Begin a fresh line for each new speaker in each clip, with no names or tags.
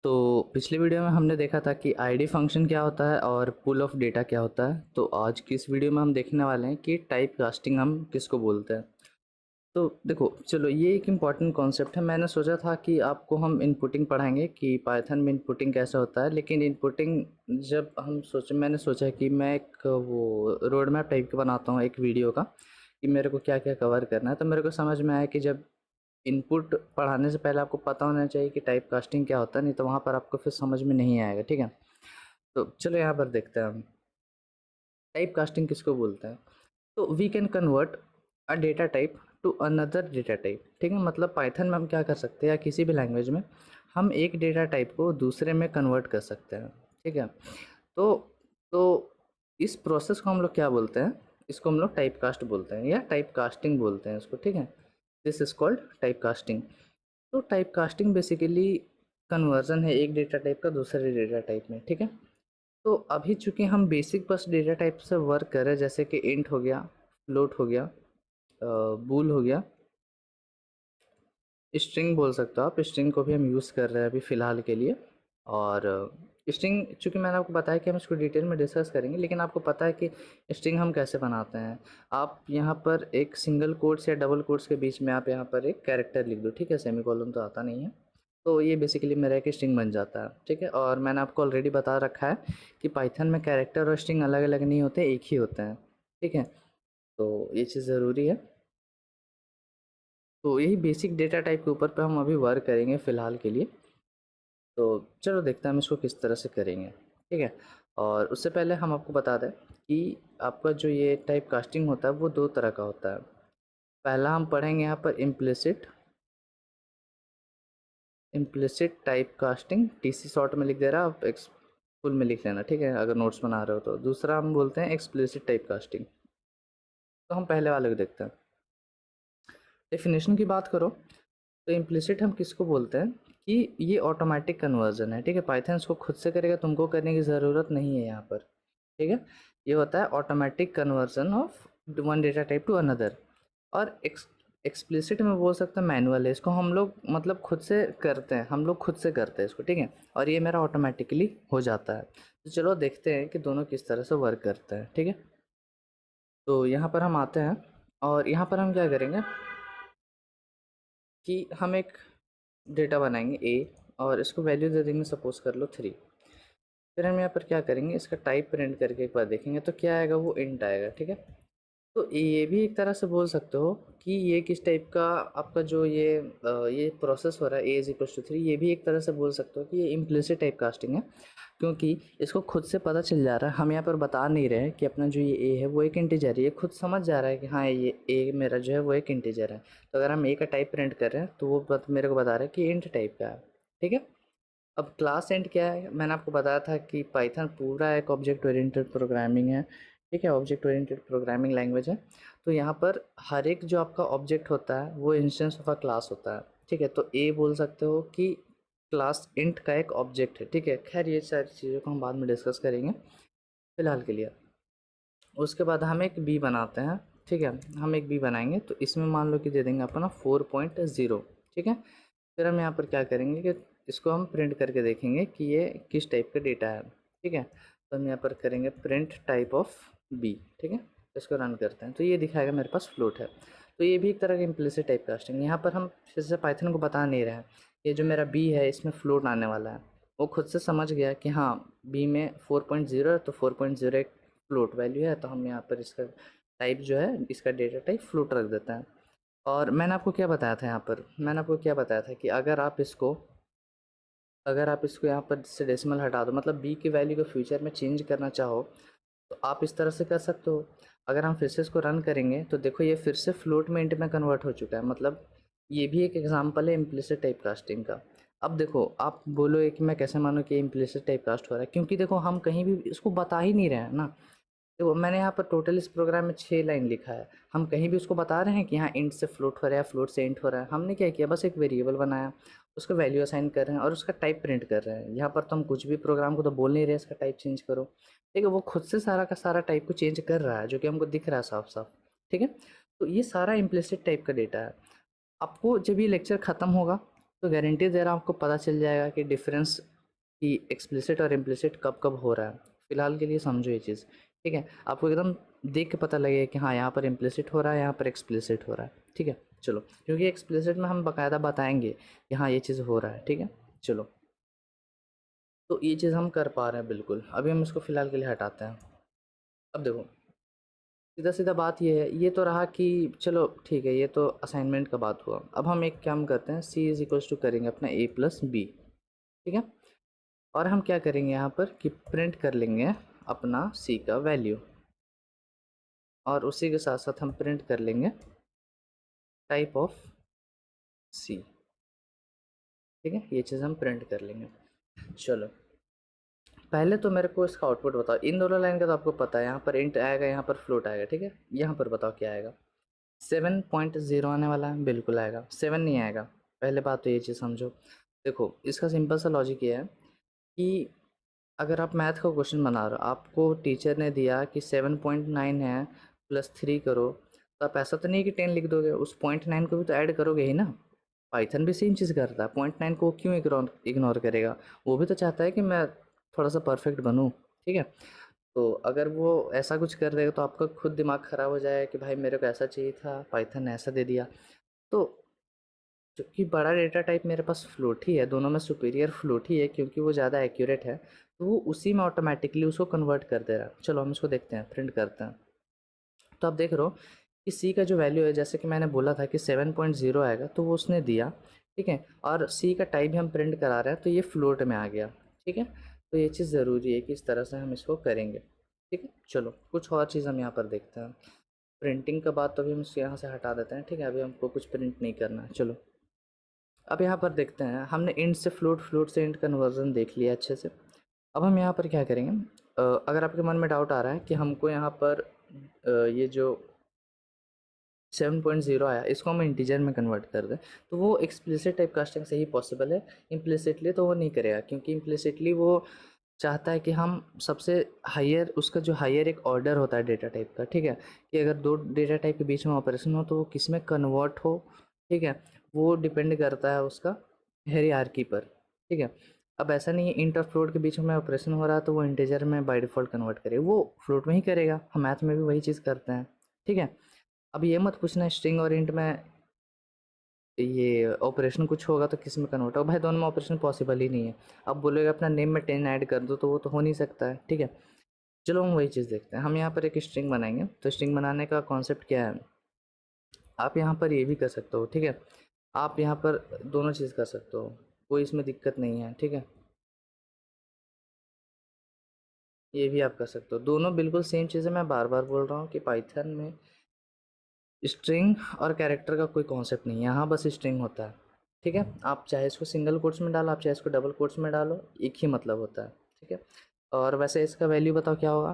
तो पिछले वीडियो में हमने देखा था कि आईडी फंक्शन क्या होता है और पूल ऑफ डेटा क्या होता है। तो आज की इस वीडियो में हम देखने वाले हैं कि टाइप कास्टिंग हम किसको बोलते हैं। तो देखो चलो, ये एक इम्पॉर्टेंट कॉन्सेप्ट है। मैंने सोचा था कि आपको हम इनपुटिंग पढ़ाएंगे कि पाइथन में इनपुटिंग कैसा होता है, लेकिन इनपुटिंग जब हम सोचे, मैंने सोचा कि मैं एक वो रोड मैप टाइप का बनाता हूँ एक वीडियो का, कि मेरे को क्या क्या कवर करना है। तो मेरे को समझ में आया कि जब इनपुट पढ़ाने से पहले आपको पता होना चाहिए कि टाइप कास्टिंग क्या होता है, नहीं तो वहाँ पर आपको फिर समझ में नहीं आएगा। ठीक है, तो चलो यहाँ पर देखते हैं हम टाइप कास्टिंग किसको बोलते हैं। तो we can convert a data type to another data type. ठीक है, मतलब पाइथन में हम क्या कर सकते हैं या किसी भी लैंग्वेज में हम एक डेटा टाइप को दूसरे में कन्वर्ट कर सकते हैं। ठीक है, तो तो इस प्रोसेस को हम लोग क्या बोलते हैं, इसको हम लोग टाइप कास्ट बोलते हैं या टाइप कास्टिंग बोलते हैं इसको। ठीक है, this is called type casting. तो टाइप कास्टिंग बेसिकली कन्वर्जन है एक डेटा टाइप का दूसरे डेटा टाइप में। ठीक है, तो अभी चूंकि हम बेसिक बस डेटा टाइप से वर्क कर रहे हैं, जैसे कि इंट हो गया, फ्लोट हो गया, बूल हो गया, स्ट्रिंग बोल सकते हो आप। स्ट्रिंग को भी हम यूज़ कर रहे हैं अभी फ़िलहाल के लिए। और स्ट्रिंग चूँकि मैंने आपको बताया कि हम इसको डिटेल में डिस्कस करेंगे, लेकिन आपको पता है कि स्ट्रिंग हम कैसे बनाते हैं। आप यहाँ पर एक सिंगल कोट्स या डबल कोट्स के बीच में आप यहाँ पर एक कैरेक्टर लिख दो। ठीक है, सेमीकोलन तो आता नहीं है, तो ये बेसिकली मेरा एक स्ट्रिंग बन जाता है। ठीक है, और मैंने आपको ऑलरेडी बता रखा है कि पाइथन में कैरेक्टर और स्ट्रिंग अलग अलग नहीं होते, एक ही होते हैं। ठीक है, तो ये चीज़ ज़रूरी है। तो यही बेसिक डेटा टाइप के ऊपर पे हम अभी वर्क करेंगे फ़िलहाल के लिए। तो चलो देखते हैं हम इसको किस तरह से करेंगे। ठीक है, और उससे पहले हम आपको बता दें कि आपका जो ये टाइप कास्टिंग होता है वो दो तरह का होता है। पहला हम पढ़ेंगे यहाँ पर implicit implicit type casting, TC short में लिख दे रहा, आप एक्स फुल में लिख लेना। ठीक है, अगर नोट्स बना रहे हो तो। दूसरा हम बोलते हैं एक्सप्लिसिट टाइप कास्टिंग। तो हम पहले वाले को देखते हैं। डेफिनेशन की बात करो तो इम्प्लिसिट हम किसको बोलते हैं कि ये ऑटोमेटिक कन्वर्जन है। ठीक है, पाइथन इसको खुद से करेगा, तुमको करने की ज़रूरत नहीं है यहाँ पर। ठीक है, ये होता है automatic conversion of one data type to another. और एक्सप्लिसिट में बोल सकते हैं मैनुअल है, इसको हम लोग मतलब खुद से करते हैं, हम लोग खुद से करते हैं इसको। ठीक है, और ये मेरा ऑटोमेटिकली हो जाता है। तो चलो देखते हैं कि दोनों किस तरह से वर्क करते हैं। ठीक है, तो यहाँ पर हम आते हैं और यहाँ पर हम क्या करेंगे कि हम एक डेटा बनाएंगे ए, और इसको वैल्यू दे देंगे, सपोज कर लो 3। फिर हम यहाँ पर क्या करेंगे, इसका टाइप प्रिंट करके एक बार देखेंगे तो क्या आएगा, वो इंट आएगा। ठीक है, तो ये भी एक तरह से बोल सकते हो कि ये किस टाइप का आपका जो ये प्रोसेस हो रहा है, ए इज इक्वल टू 3, ये भी एक तरह से बोल सकते हो कि ये इम्प्लिसिट टाइप कास्टिंग है, क्योंकि इसको खुद से पता चल जा रहा है। हम यहाँ पर बता नहीं रहे हैं कि अपना जो ये ए है वो एक इंटीजर है, ये खुद समझ जा रहा है कि हाँ ये ए मेरा जो है वो एक इंटीजर है। तो अगर हम ए का टाइप प्रिंट कर रहे हैं तो वो मेरे को बता रहा है कि इंट टाइप का है। ठीक है, अब क्लास एंड क्या है, मैंने आपको बताया था कि पाइथन पूरा एक ऑब्जेक्ट ओरिएंटेड प्रोग्रामिंग है। ठीक है, ऑब्जेक्ट ओरिएंटेड प्रोग्रामिंग लैंग्वेज है। तो यहाँ पर हर एक जो आपका ऑब्जेक्ट होता है वो इंस्टेंस ऑफ अ क्लास होता है। ठीक है, तो ए बोल सकते हो कि क्लास इंट का एक ऑब्जेक्ट है। ठीक है, खैर ये सारी चीज़ों को हम बाद में डिस्कस करेंगे फिलहाल के लिए। उसके बाद हम एक बी बनाते हैं। ठीक है, हम एक बी बनाएंगे तो इसमें मान लो कि दे देंगे अपना 4.0। ठीक है, फिर हम यहाँ पर क्या करेंगे कि इसको हम प्रिंट करके देखेंगे कि ये किस टाइप का डेटा है। ठीक है, तो हम यहाँ पर करेंगे प्रिंट टाइप ऑफ बी। ठीक है, इसको रन करते हैं तो ये दिखाएगा मेरे पास फ्लोट है। तो ये भी एक तरह का इम्प्लिसिट टाइप कास्टिंग। यहाँ पर हम फिर से पाइथन को बता नहीं रहे हैं, ये जो मेरा बी है इसमें फ्लोट आने वाला है। वो खुद से समझ गया कि हाँ बी में 4.0 है, तो 4.0 एक फ्लोट वैल्यू है, तो हम यहाँ पर इसका टाइप जो है, इसका डेटा टाइप फ्लोट रख देते हैं। और मैंने आपको क्या बताया था, यहाँ पर मैंने आपको क्या बताया था कि अगर आप इसको यहाँ पर से डेसिमल हटा दो, मतलब बी की वैल्यू को फ्यूचर में चेंज करना चाहो तो आप इस तरह से कर सकते हो। अगर हम फिर से इसको रन करेंगे तो देखो ये फिर से फ्लोट में इंट में कन्वर्ट हो चुका है। मतलब ये भी एक एग्जांपल है इम्प्लिसिट टाइप कास्टिंग का। अब देखो आप बोलोगे कि मैं कैसे मानूँ कि इम्प्लिसिट टाइप कास्ट हो रहा है, क्योंकि देखो हम कहीं भी इसको बता ही नहीं रहे हैं ना। देखो मैंने यहाँ पर टोटल इस प्रोग्राम में 6 लाइन लिखा है, हम कहीं भी उसको बता रहे हैं कि हाँ इंट से फ्लोट हो रहा है, फ्लोट से इंट हो रहा है। हमने क्या किया, बस एक वेरिएबल बनाया, उसको वैल्यू असाइन कर रहे हैं और उसका टाइप प्रिंट कर रहे हैं। यहाँ पर तो हम कुछ भी प्रोग्राम को तो बोल नहीं रहे इसका टाइप चेंज करो। ठीक है, वो खुद से सारा का सारा टाइप को चेंज कर रहा है, जो कि हमको दिख रहा है साफ साफ। ठीक है, तो ये सारा इम्प्लिसिट टाइप का डेटा है। आपको जब ये लेक्चर ख़त्म होगा तो गारंटी दे रहा हूँ आपको पता चल जाएगा कि डिफरेंस कि एक्सप्लिसिट और इम्प्लिसिट कब कब हो रहा है। फिलहाल के लिए समझो ये चीज़, ठीक है। आपको एकदम देख के पता लगेगा कि हाँ यहाँ पर इम्प्लिसिट हो रहा है, यहाँ पर एक्सप्लिसिट हो रहा है, ठीक है। चलो, क्योंकि एक्सप्लिसिट में हम बाकायदा बताएंगे कि हाँ ये चीज़ हो रहा है, ठीक है। चलो, तो ये चीज़ हम कर पा रहे हैं बिल्कुल। अभी हम इसको फ़िलहाल के लिए हटाते हैं। अब देखो, सीधा सीधा बात ये है, ये तो रहा कि चलो ठीक है, ये तो असाइनमेंट का बात हुआ। अब हम एक काम करते हैं, सी इज़ इक्वल्स टू करेंगे अपना ए प्लस बी, ठीक है। और हम क्या करेंगे यहाँ पर कि प्रिंट कर लेंगे अपना सी का वैल्यू, और उसी के साथ साथ हम प्रिंट कर लेंगे टाइप ऑफ सी, ठीक है। ये चीज़ हम प्रिंट कर लेंगे। चलो, पहले तो मेरे को इसका आउटपुट बताओ। इन दोनों लाइन का तो आपको पता है, यहाँ पर इंट आएगा, यहाँ पर फ्लोट आएगा, ठीक है। यहाँ पर बताओ क्या आएगा। 7.0 आने वाला है, बिल्कुल आएगा। 7 नहीं आएगा। पहले बात तो ये चीज़ समझो। देखो, इसका सिंपल सा लॉजिक ये है कि अगर आप मैथ का क्वेश्चन बना रहे हो, आपको टीचर ने दिया कि 7.9 है प्लस 3 करो, तो आप ऐसा तो नहीं कि 10 लिख दोगे, उस 0.9 को भी तो ऐड करोगे ही ना। पाइथन भी सेम चीज़ करता है, 0.9 को क्यों इग्नोर करेगा। वो भी तो चाहता है कि मैं थोड़ा सा परफेक्ट बनूँ, ठीक है। तो अगर वो ऐसा कुछ कर देगा तो आपका खुद दिमाग ख़राब हो जाएगा कि भाई मेरे को ऐसा चाहिए था, पाइथन ने ऐसा दे दिया। तो क्योंकि बड़ा डेटा टाइप मेरे पास फ्लोट ही है, दोनों में सुपीरियर फ्लोट ही है क्योंकि वो ज़्यादा एक्यूरेट है, तो वो उसी में ऑटोमेटिकली उसको कन्वर्ट कर दे रहा है। चलो हम इसको देखते हैं, प्रिंट करते हैं। तो आप देख रहे हो कि सी का जो वैल्यू है, जैसे कि मैंने बोला था कि 7.0 आएगा, तो वो उसने दिया, ठीक है। और सी का टाइप भी हम प्रिंट करा रहे हैं, तो ये फ्लोट में आ गया, ठीक है। तो ये चीज़ ज़रूरी है कि इस तरह से हम इसको करेंगे, ठीक है। चलो, कुछ और चीज़ हम यहाँ पर देखते हैं। प्रिंटिंग का बात तो अभी हम यहाँ से हटा देते हैं, ठीक है। अभी हमको कुछ प्रिंट नहीं करना है। चलो, अब यहाँ पर देखते हैं, हमने इंट से फ्लोट, फ्लोट से इंट कन्वर्जन देख लिया अच्छे से। अब हम यहाँ पर क्या करेंगे, अगर आपके मन में डाउट आ रहा है कि हमको यहाँ पर ये जो 7.0 आया, इसको हम इंटीजर में कन्वर्ट कर दें, तो वो एक्सप्लिसिट टाइप कास्टिंग से ही पॉसिबल है। इम्प्लिसिटली तो वो नहीं करेगा, क्योंकि इम्प्लिसिटली वो चाहता है कि हम सबसे हायर, उसका जो हायर एक ऑर्डर होता है डेटा टाइप का, ठीक है, कि अगर दो डेटा टाइप के बीच में ऑपरेशन हो तो वो किस में कन्वर्ट हो, ठीक है। वो डिपेंड करता है उसका हायरार्की पर, ठीक है। अब ऐसा नहीं है इंट और फ्लोट के बीच में ऑपरेशन हो रहा है तो वो इंटीजर में बाय डिफ़ॉल्ट कन्वर्ट करेगा, वो फ्लोट में ही करेगा। हम मैथ में भी वही चीज़ करते हैं, ठीक है। अब ये मत पूछना स्ट्रिंग और इंट में ये ऑपरेशन कुछ होगा तो किस में कन्वर्ट होगा, भाई दोनों में ऑपरेशन पॉसिबल ही नहीं है। अब बोलेगा अपना नेम में 10 ऐड कर दो, तो वो तो हो नहीं सकता है, ठीक है। चलो हम वही चीज़ देखते हैं। हम यहाँ पर एक स्ट्रिंग बनाएंगे, तो स्ट्रिंग बनाने का कॉन्सेप्ट क्या है, आप यहाँ पर ये भी कर सकते हो, ठीक है। आप यहाँ पर दोनों चीज़ कर सकते हो, कोई इसमें दिक्कत नहीं है, ठीक है। ये भी आप कर सकते हो, दोनों बिल्कुल सेम चीज़ है। मैं बार बार बोल रहा हूँ कि पाइथन में स्ट्रिंग और कैरेक्टर का कोई कॉन्सेप्ट नहीं है, यहाँ बस स्ट्रिंग होता है, ठीक है। आप चाहे इसको सिंगल कोट्स में डालो, आप चाहे इसको डबल कोट्स में डालो, एक ही मतलब होता है, ठीक है। और वैसे इसका वैल्यू बताओ क्या होगा,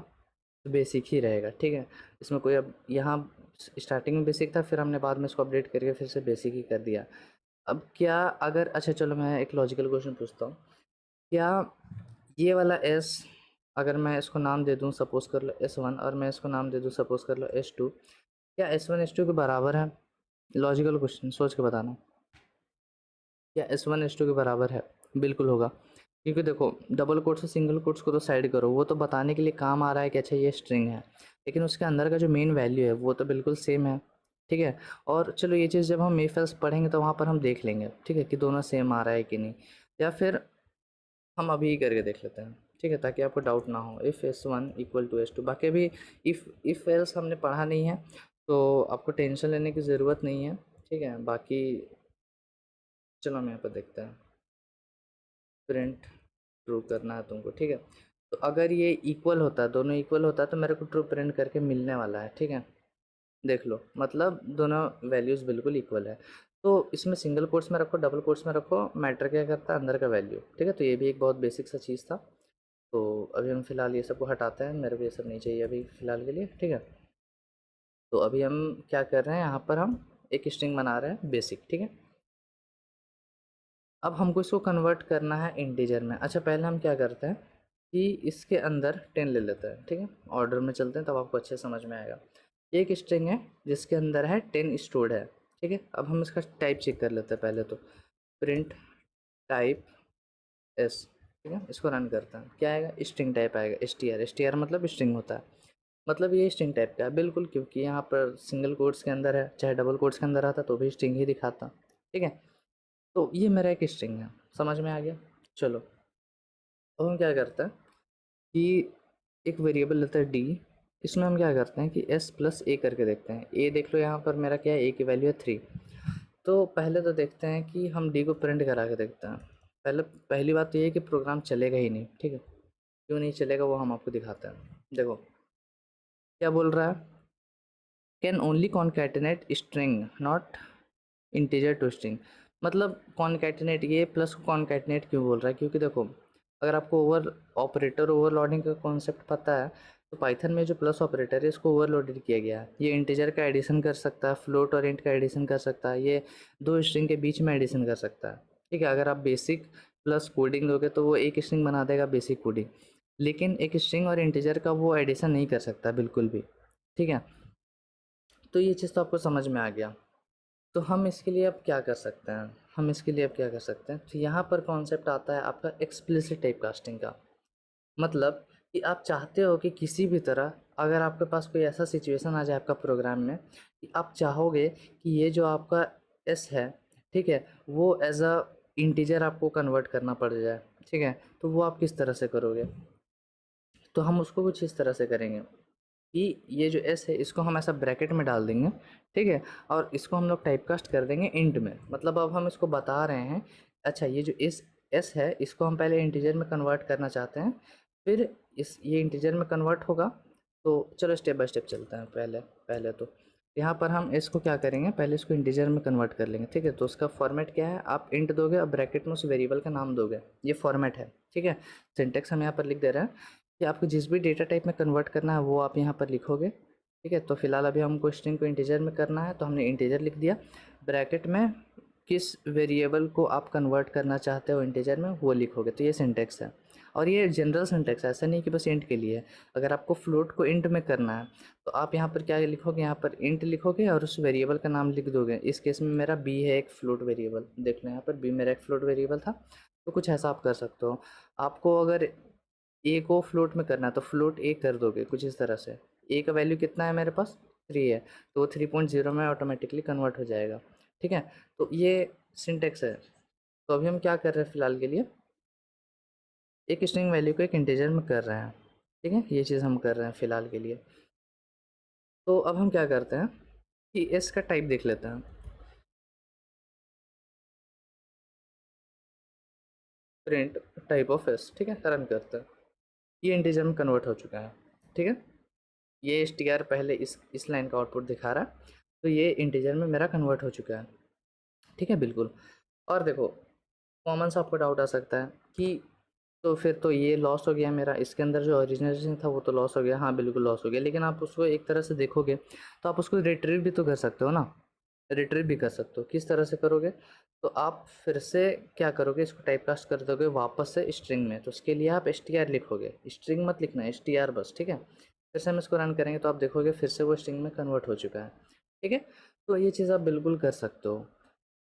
तो बेसिक ही रहेगा, ठीक है। इसमें कोई, अब यहाँ स्टार्टिंग में बेसिक था, फिर हमने बाद में इसको अपडेट करके फिर से बेसिक ही कर दिया। अब क्या, अगर अच्छा चलो मैं एक लॉजिकल क्वेश्चन पूछता हूँ, क्या ये वाला एस, अगर मैं इसको नाम दे दूँ, सपोज कर लो S1, और मैं इसको नाम दे दूँ सपोज कर लो S2, क्या S1 S2 के बराबर है? लॉजिकल क्वेश्चन सोच के बताना। क्या S1 S2 के बराबर है? बिल्कुल होगा, क्योंकि देखो डबल कोट्स और सिंगल कोट्स को तो साइड करो, वो तो बताने के लिए काम आ रहा है कि अच्छा ये स्ट्रिंग है, लेकिन उसके अंदर का जो मेन वैल्यू है वो तो बिल्कुल सेम है, ठीक है। और चलो ये चीज़ जब हम इफ एल्स पढ़ेंगे तो वहाँ पर हम देख लेंगे, ठीक है, कि दोनों सेम आ रहा है कि नहीं। या फिर हम अभी ही करके देख लेते हैं, ठीक है, ताकि आपको डाउट ना हो। If S1 equal to S2, बाकी अभी इफ़ एल्स हमने पढ़ा नहीं है, तो आपको टेंशन लेने की ज़रूरत नहीं है, ठीक है। बाकी चलो हम यहाँ पर देखते हैं, प्रिंट ट्रू करना है तुमको, ठीक है। तो अगर ये इक्वल होता है, दोनों इक्वल होता है, तो मेरे को ट्रू प्रिंट करके मिलने वाला है, ठीक है। देख लो, मतलब दोनों वैल्यूज़ बिल्कुल इक्वल है। तो इसमें सिंगल कोट्स में रखो, डबल कोट्स में रखो, मैटर क्या करता है, अंदर का वैल्यू, ठीक है। तो ये भी एक बहुत बेसिक सा चीज़ था। तो अभी हम फ़िलहाल ये सब को हटाते हैं, मेरे को ये सब नहीं चाहिए अभी फ़िलहाल के लिए, ठीक है। तो अभी हम क्या कर रहे हैं, यहाँ पर हम एक स्ट्रिंग बना रहे हैं बेसिक, ठीक है। अब हमको इसको कन्वर्ट करना है इंटीजर में। अच्छा, पहले हम क्या करते हैं कि इसके अंदर 10 ले लेते हैं, ठीक है। ऑर्डर में चलते हैं, तब आपको अच्छे समझ में आएगा। एक स्ट्रिंग है जिसके अंदर है 10 स्टोर्ड है, ठीक है। अब हम इसका टाइप चेक कर लेते हैं पहले तो। प्रिंट टाइप एस, ठीक है। इसको रन करता है, क्या आएगा, स्ट्रिंग टाइप आएगा, एस टी आर मतलब स्ट्रिंग होता है, मतलब ये स्ट्रिंग टाइप का है बिल्कुल, क्योंकि यहाँ पर सिंगल कोट्स के अंदर है, चाहे डबल कोट्स के अंदर आता तो भी स्ट्रिंग ही दिखाता, ठीक है। तो ये मेरा एक स्ट्रिंग है, समझ में आ गया। चलो अब हम क्या करते हैं कि एक वेरिएबल लेते हैं डी, इसमें हम क्या करते हैं कि एस प्लस ए करके देखते हैं। ए देख लो यहाँ पर मेरा क्या है, ए की वैल्यू है 3। तो पहले तो देखते हैं कि हम डी को प्रिंट करा के देखते हैं। पहली बात तो ये है कि प्रोग्राम चलेगा ही नहीं, ठीक है। क्यों नहीं चलेगा वो हम आपको दिखाते हैं। देखो क्या बोल रहा है, can only concatenate string not integer to string. मतलब कॉन्कैटिनेट, ये प्लस कॉन्कैटिनेट क्यों बोल रहा है, क्योंकि देखो अगर आपको ऑपरेटर ओवरलोडिंग का कॉन्सेप्ट पता है तो पाइथन में जो प्लस ऑपरेटर है इसको ओवरलोडेड किया गया है। ये इंटीजर का एडिशन कर सकता है, फ्लोट और इंट का एडिशन कर सकता है, ये दो स्ट्रिंग के बीच में एडिशन कर सकता है, ठीक है। अगर आप बेसिक प्लस कोडिंग दोगे तो वो एक स्ट्रिंग बना देगा बेसिक कोडिंग, लेकिन एक स्ट्रिंग और इंटीजर का वो एडिशन नहीं कर सकता बिल्कुल भी, ठीक है। तो ये चीज़ तो आपको समझ में आ गया। तो हम इसके लिए अब क्या कर सकते हैं, तो यहाँ पर कॉन्सेप्ट आता है आपका एक्सप्लिसिट टाइप कास्टिंग का। मतलब कि आप चाहते हो कि किसी भी तरह अगर आपके पास कोई ऐसा सिचुएशन आ जाए आपका प्रोग्राम में कि आप चाहोगे कि ये जो आपका एस है, ठीक है, वो एज अ इंटीजर आपको कन्वर्ट करना पड़ जाए, ठीक है। तो वो आप किस तरह से करोगे, तो हम उसको कुछ इस तरह से करेंगे कि ये जो एस है इसको हम ऐसा ब्रैकेट में डाल देंगे, ठीक है। और इसको हम लोग टाइपकास्ट कर देंगे इंट में। मतलब अब हम इसको बता रहे हैं, अच्छा ये जो इस एस है इसको हम पहले इंटीजर में कन्वर्ट करना चाहते हैं, फिर ये इंटीजर में कन्वर्ट होगा। तो चलो स्टेप बाय स्टेप चलते हैं। पहले पहले तो यहाँ पर हम इसको क्या करेंगे, पहले इसको इंटीजर में कन्वर्ट कर लेंगे, ठीक है। तो उसका फॉर्मेट क्या है, आप इंट दोगे और ब्रैकेट में उस वेरिएबल का नाम दोगे, ये फॉर्मेट है, ठीक है। सिंटेक्स हम यहाँ पर लिख दे रहे हैं कि आपको जिस भी डेटा टाइप में कन्वर्ट करना है वो आप यहाँ पर लिखोगे, ठीक है। तो फिलहाल अभी हमको स्ट्रिंग को इंटीजर में करना है तो हमने इंटीजर लिख दिया, ब्रैकेट में किस वेरिएबल को आप कन्वर्ट करना चाहते हो इंटीजर में वो लिखोगे। तो ये सिंटेक्स है, और ये जनरल सिंटेक्स है, ऐसा नहीं कि बस इंट के लिए है। अगर आपको फ्लोट को इंट में करना है तो आप यहाँ पर क्या लिखोगे, यहाँ पर इंट लिखोगे और उस वेरिएबल का नाम लिख दोगे। इस केस में मेरा बी है, एक फ्लोट वेरिएबल, देख लो यहाँ पर बी मेरा एक फ्लोट वेरिएबल था। तो कुछ ऐसा आप कर सकते हो। आपको अगर ए को फ्लोट में करना है तो फ्लोट ए कर दोगे कुछ इस तरह से। ए का वैल्यू कितना है मेरे पास, 3 है, तो वो 3.0 में ऑटोमेटिकली कन्वर्ट हो जाएगा, ठीक है। तो ये सिंटेक्स है। तो अभी हम क्या कर रहे हैं फिलहाल के लिए, एक स्ट्रिंग वैल्यू को एक इंटीजर में कर रहे हैं, ठीक है। ये चीज़ हम कर रहे हैं फिलहाल के लिए। तो अब हम क्या करते हैं कि एस का टाइप देख लेते हैं, प्रिंट टाइप ऑफ एस, ठीक है, रन करते हैं। ये इंटीजर में कन्वर्ट हो चुका है, ठीक है। ये एस टी आर पहले इस लाइन का आउटपुट दिखा रहा है, तो ये इंटीजर में मेरा कन्वर्ट हो चुका है, ठीक है, बिल्कुल। और देखो कॉमन सा आपको डाउट आ सकता है कि तो फिर तो ये लॉस हो गया मेरा, इसके अंदर जो ओरिजिनल था वो तो लॉस हो गया। हाँ बिल्कुल लॉस हो गया, लेकिन आप उसको एक तरह से देखोगे तो आप उसको रिट्रीव भी तो कर सकते हो ना, रिट्रीव भी कर सकते हो। किस तरह से करोगे, तो आप फिर से क्या करोगे, इसको टाइपकास्ट कर दोगे वापस से स्ट्रिंग में। तो उसके लिए आप एस टी आर लिखोगे, स्ट्रिंग मत लिखना, एस टी आर बस, ठीक है। फिर से हम इसको रन करेंगे तो आप देखोगे फिर से वो स्ट्रिंग में कन्वर्ट हो चुका है, ठीक है। तो ये चीज़ आप बिल्कुल कर सकते हो।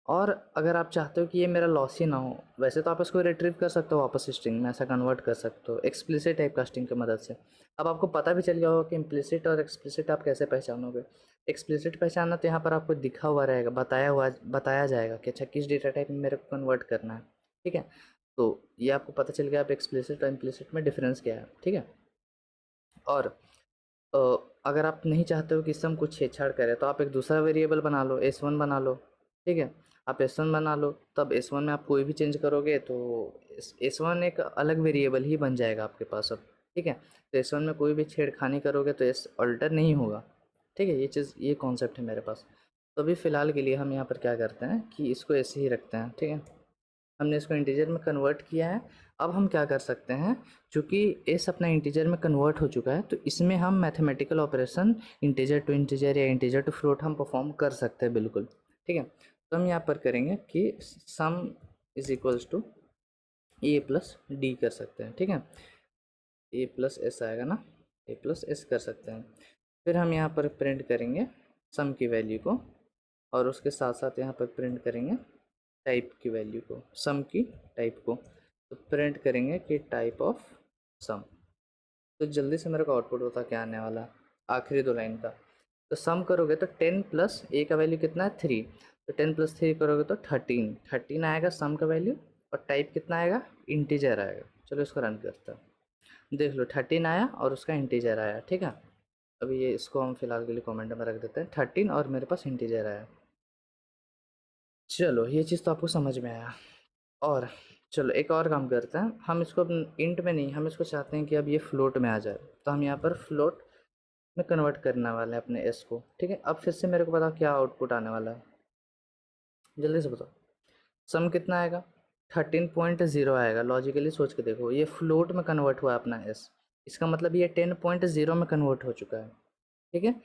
और अगर आप चाहते हो कि ये मेरा लॉस ही ना हो, वैसे तो आप इसको रिट्रीव कर सकते हो वापस स्ट्रिंग में, ऐसा कन्वर्ट कर सकते हो एक्सप्लिसिट टाइप कास्टिंग की मदद से। अब आपको पता भी चल गया होगा कि इम्प्लिसिट और एक्सप्लिसिट आप कैसे पहचानोगे। एक्सप्लिसिट पहचानना तो यहाँ पर आपको दिखा हुआ रहेगा, बताया जाएगा कि अच्छा किस डेटा टाइप में मेरे को कन्वर्ट करना है, ठीक है। तो ये आपको पता चल गया आप एक्सप्लिसिट और इम्प्लिसिट में डिफरेंस क्या है, ठीक है। और अ, अगर आप नहीं चाहते हो कि इससे हम कुछ छेड़छाड़ करें तो आप एक दूसरा वेरिएबल बना लो, S1 बना लो, ठीक है। आप S1 बना लो, तब S1 में आप कोई भी चेंज करोगे तो S1 एक अलग वेरिएबल ही बन जाएगा आपके पास अब, ठीक है। तो S1 में कोई भी छेड़खानी करोगे तो S अल्टर नहीं होगा, ठीक है। ये कॉन्सेप्ट है मेरे पास। तो अभी फ़िलहाल के लिए हम यहाँ पर क्या करते हैं कि इसको ऐसे ही रखते हैं, ठीक है। हमने इसको इंटीजर में कन्वर्ट किया है। अब हम क्या कर सकते हैं, चूँकि एस अपना इंटीजर में कन्वर्ट हो चुका है तो इसमें हम mathematical operation integer to integer या इंटीजर टू फ्लोट हम परफॉर्म कर सकते हैं बिल्कुल, ठीक है। तो हम यहाँ पर करेंगे कि sum is equals to A plus D कर सकते हैं, ठीक है। ए प्लस एस आएगा ना, ए प्लस एस कर सकते हैं। फिर हम यहाँ पर प्रिंट करेंगे सम की वैल्यू को, और उसके साथ साथ यहाँ पर प्रिंट करेंगे टाइप की वैल्यू को, सम की टाइप को, तो प्रिंट करेंगे कि टाइप ऑफ सम। तो जल्दी से मेरे को आउटपुट होता क्या आने वाला, आखिरी 2 लाइन का। तो सम करोगे तो 10 प्लस ए का वैल्यू कितना है 3, तो 10 प्लस 3 करोगे तो 13 आएगा सम का वैल्यू, और टाइप कितना आएगा, इंटीजर आएगा। चलो इसको रन करते हैं, देख लो 13 आया और उसका इंटीजर आया, ठीक है। अभी ये इसको हम फिलहाल के लिए कमेंट में रख देते हैं 13 और मेरे पास इंटीजर आया। चलो ये चीज़ तो आपको समझ में आया। और चलो एक और काम करते हैं, हम इसको अब इंट में नहीं, हम इसको चाहते हैं कि अब ये फ्लोट में आ जाए, तो हम यहाँ पर फ्लोट में कन्वर्ट करने वाले हैं अपने एस को, ठीक है। अब फिर से मेरे को बताओ क्या आउटपुट आने वाला है, जल्दी से बताओ। सम कितना आएगा, 13.0 आएगा। लॉजिकली सोच के देखो, ये फ्लोट में कन्वर्ट हुआ अपना एस, इसका मतलब ये 10.0 में कन्वर्ट हो चुका है, ठीक है।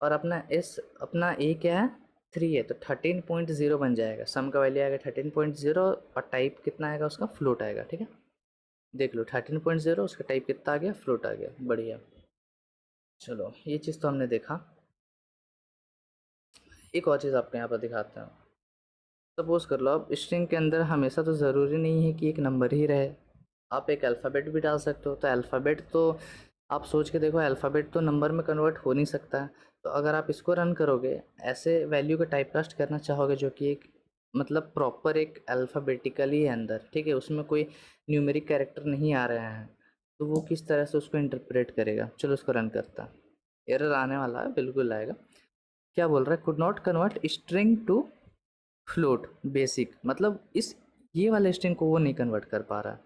और अपना एस, अपना ए क्या है 3 है, तो 13.0 बन जाएगा, सम का वैल्यू आएगा 13.0, और टाइप कितना आएगा उसका, फ्लोट आएगा, ठीक है। देख लो 13.0, उसका टाइप कितना आ गया, फ्लोट आ गया, बढ़िया। चलो ये चीज़ तो हमने देखा। एक और चीज़ आपको यहाँ पर दिखाता हूँ। सपोज कर लो, अब स्ट्रिंग के अंदर हमेशा तो ज़रूरी नहीं है कि एक नंबर ही रहे, आप एक अल्फ़ाबेट भी डाल सकते हो। तो अल्फ़ाबेट तो आप सोच के देखो, अल्फ़ाबेट तो नंबर में कन्वर्ट हो नहीं सकता है। तो अगर आप इसको रन करोगे, ऐसे वैल्यू को टाइपकास्ट करना चाहोगे जो कि एक मतलब प्रॉपर एक अल्फ़ाबेटिकली है अंदर, ठीक है, उसमें कोई न्यूमेरिक कैरेक्टर नहीं आ रहे हैं, तो वो किस तरह से उसको इंटरप्रेट करेगा। चलो उसको रन करता है, एरर आने वाला है, बिल्कुल आएगा। क्या बोल रहा है, could not convert string to float basic, मतलब इस ये वाले स्ट्रिंग को वो नहीं कन्वर्ट कर पा रहा है,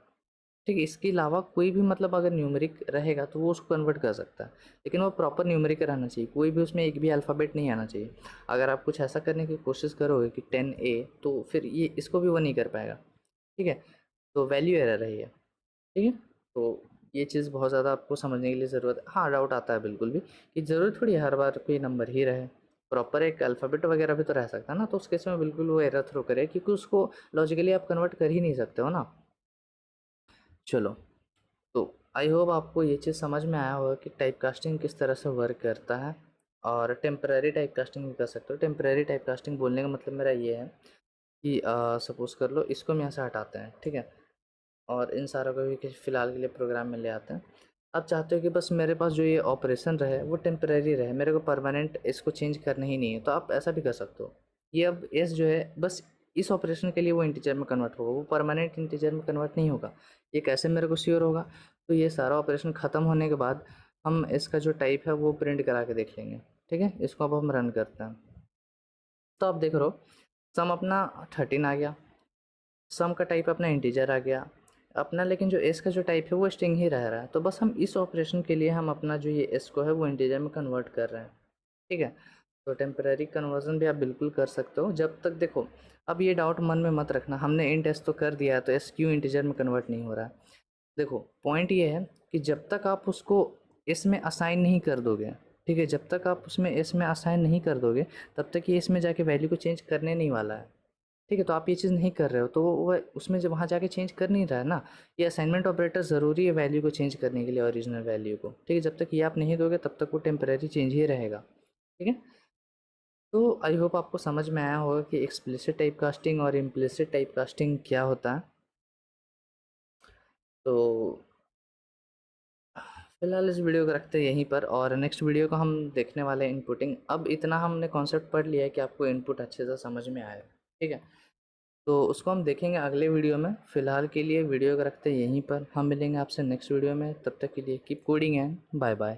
ठीक है। इसके अलावा कोई भी मतलब अगर न्यूमेरिक रहेगा तो वो उसको कन्वर्ट कर सकता है, लेकिन वो प्रॉपर न्यूमेरिक रहना चाहिए, कोई भी उसमें एक भी अल्फ़ाबेट नहीं आना चाहिए। अगर आप कुछ ऐसा करने की कोशिश करोगे कि 10A, तो फिर ये इसको भी वो नहीं कर पाएगा, ठीक है। तो वैल्यू एरर है ये, ठीक है। तो ये चीज़ बहुत ज़्यादा आपको समझने के लिए ज़रूरत है। हाँ, डाउट आता है बिल्कुल भी कि ज़रूर थोड़ी है हर बार कोई नंबर ही रहे, प्रॉपर एक अल्फ़ाबेट वगैरह भी तो रह सकता है ना, तो उस केस में बिल्कुल वो एरर थ्रो करे, क्योंकि उसको लॉजिकली आप कन्वर्ट कर ही नहीं सकते हो ना। चलो, तो आई होप आपको ये चीज़ समझ में आया होगा कि टाइप कास्टिंग किस तरह से वर्क करता है। और टेम्परेरी टाइप कास्टिंग भी कर सकते हो। टेम्परेरी टाइप कास्टिंग बोलने का मतलब मेरा ये है कि सपोज़ कर लो, इसको हम यहाँ से हटाते हैं, ठीक है, और इन सारों को भी फ़िलहाल के लिए प्रोग्राम में ले आते हैं। आप चाहते हो कि बस मेरे पास जो ये ऑपरेशन रहे वो टेम्परेरी रहे, मेरे को परमानेंट इसको चेंज करना ही नहीं है, तो आप ऐसा भी कर सकते हो। ये अब एस जो है बस इस ऑपरेशन के लिए वो इंटीजर में कन्वर्ट होगा, वो परमानेंट इंटीजर में कन्वर्ट नहीं होगा। ये कैसे मेरे को श्योर होगा, तो ये सारा ऑपरेशन ख़त्म होने के बाद हम इसका जो टाइप है वो प्रिंट करा के देख लेंगे, ठीक है। इसको अब हम रन करते हैं, तो आप देख रहे हो सम अपना 13 आ गया, सम का टाइप अपना इंटीजर आ गया अपना, लेकिन जो एस का जो टाइप है वो स्ट्रिंग ही रह रहा है। तो बस हम इस ऑपरेशन के लिए हम अपना जो ये एस को है वो इंटीजर में कन्वर्ट कर रहे हैं, ठीक है। तो टेम्परेरी कन्वर्जन भी आप बिल्कुल कर सकते हो, जब तक देखो, अब ये डाउट मन में मत रखना हमने इंट एस तो कर दिया है, तो एस क्यों इंटीजर में कन्वर्ट नहीं हो रहा है। देखो पॉइंट ये है कि जब तक आप उसको एस में असाइन नहीं कर दोगे, ठीक है, जब तक आप उसमें एस में असाइन नहीं कर दोगे, तब तक ये इसमें जाके वैल्यू को चेंज करने नहीं वाला है, ठीक है। तो आप ये चीज़ नहीं कर रहे हो, तो वो उसमें जब वहाँ जाके चेंज कर नहीं रहा है ना, ये असाइनमेंट ऑपरेटर ज़रूरी है वैल्यू को चेंज करने के लिए, ओरिजिनल वैल्यू को, ठीक है। जब तक ये आप नहीं दोगे तब तक वो टेम्परेरी चेंज ही रहेगा, ठीक है। तो आई होप आपको समझ में आया होगा कि एक्सप्लिसिट टाइप कास्टिंग और इम्प्लिसिट टाइप कास्टिंग क्या होता है। तो फिलहाल इस वीडियो को रखते हैं यहीं पर, और नेक्स्ट वीडियो को हम देखने वाले हैं इनपुटिंग। अब इतना हमने कॉन्सेप्ट पढ़ लिया है कि आपको इनपुट अच्छे से समझ में आए, ठीक है। तो उसको हम देखेंगे अगले वीडियो में। फ़िलहाल के लिए वीडियो को रखते हैं यहीं पर, हम मिलेंगे आपसे नेक्स्ट वीडियो में, तब तक के लिए keep coding and bye bye.